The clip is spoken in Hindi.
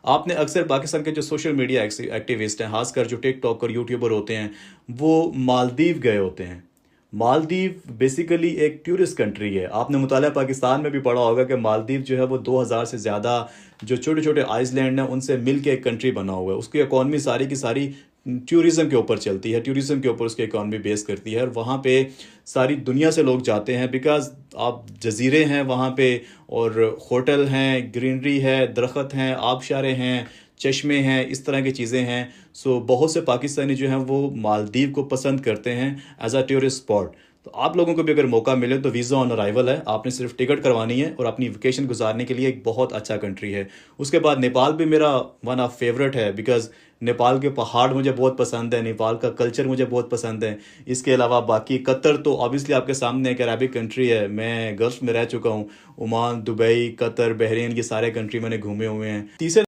आपने अक्सर पाकिस्तान के जो सोशल मीडिया एक्टिविस्ट हैं, खासकर जो टिकटॉक और यूट्यूबर होते हैं, वो मालदीव गए होते हैं। मालदीव बेसिकली एक टूरिस्ट कंट्री है। आपने मुताला पाकिस्तान में भी पढ़ा होगा कि मालदीव जो है वो 2000 से ज़्यादा जो छोटे छोटे आइसलैंड हैं उनसे मिल के एक कंट्री बना हुआ है। उसकी इकॉनमी सारी की सारी टूरिज़म के ऊपर चलती है, टूरिज़म के ऊपर उसकी इकॉनमी बेस करती है। और वहाँ पे सारी दुनिया से लोग जाते हैं बिकॉज़ आप जजीरे हैं वहाँ पे, और होटल हैं, ग्रीनरी है, दरख्त हैं, आबशारें हैं, चश्मे हैं, इस तरह की चीज़ें हैं। सो बहुत से पाकिस्तानी जो हैं वो मालदीव को पसंद करते हैं एज अ टूरिस्ट स्पॉट। तो आप लोगों को भी अगर मौका मिले तो वीज़ा ऑन अराइवल है, आपने सिर्फ टिकट करवानी है और अपनी वेकेशन गुजारने के लिए एक बहुत अच्छा कंट्री है। उसके बाद नेपाल भी मेरा वन ऑफ फेवरेट है बिकॉज़ नेपाल के पहाड़ मुझे बहुत पसंद है, नेपाल का कल्चर मुझे बहुत पसंद है। इसके अलावा बाकी कतर तो ऑब्वियसली आपके सामने एक अरबिक कंट्री है, मैं गल्फ में रह चुका हूँ। ओमान, दुबई, कतर, बहरीन, ये सारे कंट्री मैंने घूमे हुए हैं। तीसरे